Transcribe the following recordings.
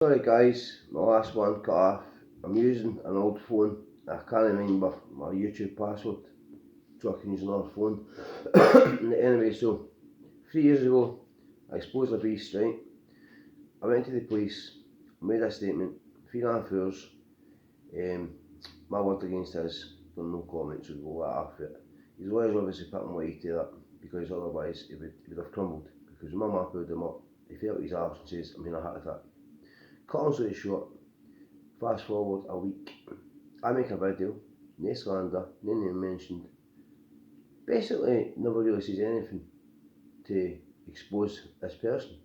Sorry guys, my last one cut off. I'm using an old phone. I can't remember my YouTube password, so I can use another phone. Anyway, so 3 years ago, I exposed a beast, right? I went to the police, made a statement, 3.5 hours. My word against his, done no comment, so we'll let off it. His lawyers obviously put him weight to that, because otherwise he would have crumbled. Because my mum pulled him up, he felt his arse and says, I'm in a heart attack. Cut on story short, fast forward a week, I make a video, no slander, no name mentioned. Basically, never really says anything to expose this person,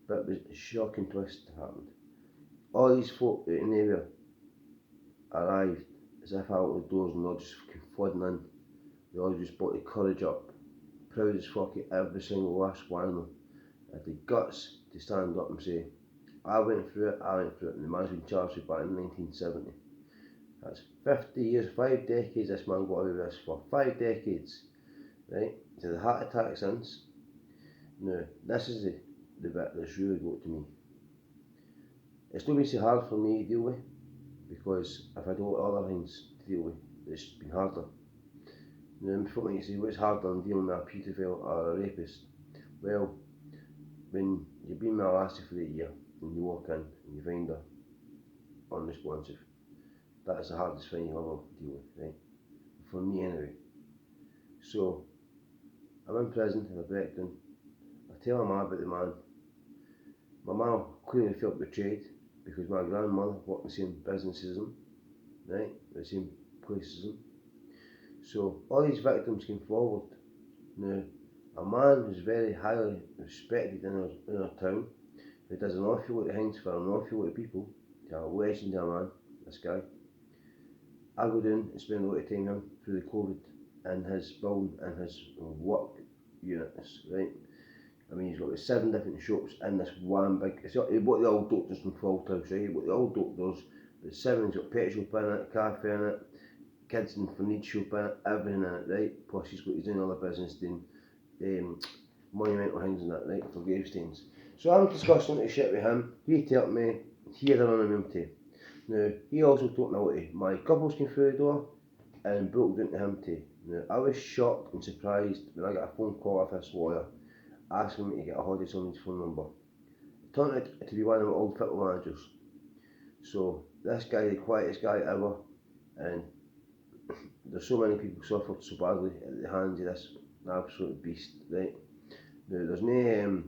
but it was a shocking twist that happened. All these folk out in the area arrived as if out of the doors and they're just flooding in. They all just brought the courage up, proud as fuck at every single last one of them. Had the guts to stand up and say, I went through it, and the man's been charged with back in 1970. That's 50 years, 5 decades this man got away with this for. 5 decades, right? To the heart attack since. Now, this is the bit that's really got to me. It's not been so hard for me to deal with, because I've had a lot of other things to deal with that's been harder. Now, before you say, what's harder than dealing with a paedophile or a rapist? Well, when you've been molested for a year, and you walk in and you find her unresponsive, that is the hardest thing you'll ever deal with, right? For me anyway. So, I'm in prison in a breakdown. I tell my mum about the man. My mum clearly felt betrayed, because my grandmother worked in the same business as him, right? The same place as him. So, all these victims came forward. Now, a man who's very highly respected in our town, who does an awful lot of things for an awful lot of people, to a legend of a man, this guy. I go down and spend a lot of time with him through the COVID in his building and his work units, right? I mean, he's got 7 different shops in this one big, it's what the old doctors from Falthouse, right? What the old doctors, the 7, he's got pet shop in it, cafe in it, kids and for need shop in it, everything in it, right? Plus he's doing other business, doing monumental things and that, right, for gravestones. So I'm discussing the shit with him. He told me he had anonymity. Now, he also told me a lot of my couples came through the door and broke down to him too. Now, I was shocked and surprised when I got a phone call off this lawyer asking me to get a hold of somebody's phone number. It turned out to be one of my old football managers. So, this guy, the quietest guy ever, and there's so many people suffered so badly at the hands of this absolute beast, right? Now, there's no,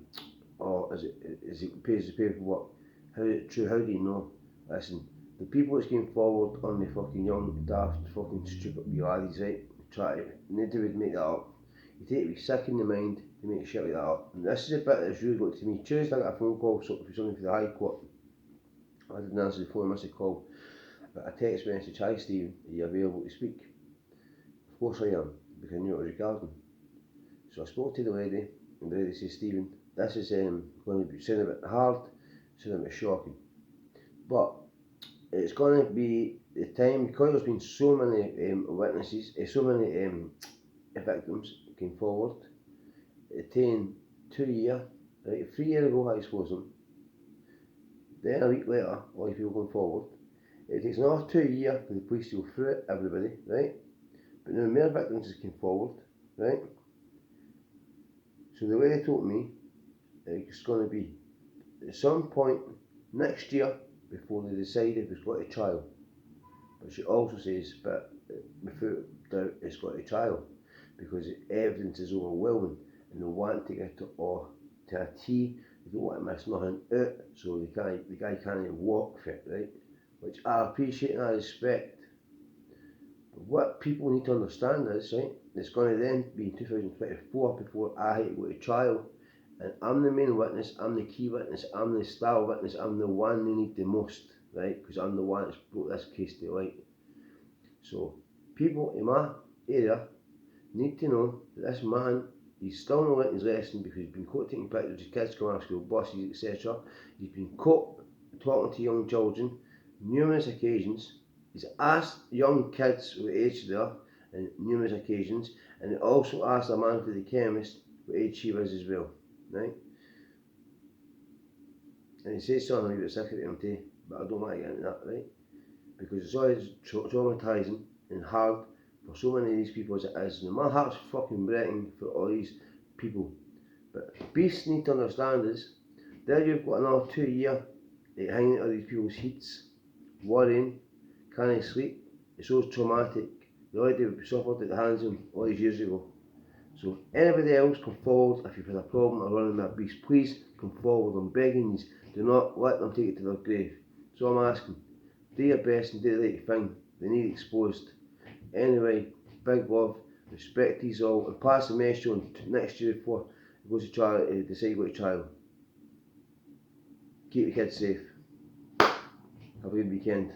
is it pays the paperwork? How do you know? Listen, the people that came forward on the fucking young, daft, fucking stupid wee laddies, right? Nobody would make that up. You take it sick in the mind to make shit like that up. And this is a bit that's really got to me. Tuesday I got a phone call for something for the High Court. I didn't answer the phone, I missed a call. But a text message, hi Stephen, are you available to speak? Of course I am, because I knew it was regarding. So I spoke to the lady, and the lady says, Stephen, this is going to be sound a bit hard, sound a bit shocking. But it's going to be the time, because there's been so many witnesses, so many victims came forward. It taken 2 years, right? 3 years ago I exposed them. Then a week later, all these people come forward. It takes another 2 years for the police to go through it, everybody, right? But now more victims came forward, right? So the way they told me, it's going to be at some point next year before they decide if it's got a trial. But she also says, but without doubt, it's got a trial, because the evidence is overwhelming and they want to get it to a T. They don't want to miss nothing out, so the guy can't even walk for it, right? Which I appreciate and I respect. But what people need to understand is, right, it's going to then be in 2024 before I go to trial, and I'm the main witness, I'm the key witness, I'm the star witness, I'm the one they need the most, right? Because I'm the one that's brought this case to light. So people in my area need to know that this man, he's still not learning his lesson, because he's been caught taking pictures of his kids coming out of school, buses, etc. He's been caught talking to young children numerous occasions. He's asked young kids what age they are on numerous occasions, and he also asked a man for the chemist what age she was as well, right? And he says something a wee bit sick at him too, but I don't want to get into that, right? Because it's always traumatising and hard for so many of these people as it is. And my heart's fucking breaking for all these people. But beasts need to understand is, there you've got another 2 years hanging out of these people's heats, worrying, can't sleep. It's so traumatic. The lady suffered at the hands of him all these years ago. So anybody else come forward if you've had a problem or running that beast, please come forward. I'm begging you, do not let them take it to their grave. So I'm asking, do your best and do the right thing. They need exposed. Anyway, big love, respect these all, and pass the message on next year before it goes to trial, decide what to trial. Keep the kids safe. Have a good weekend.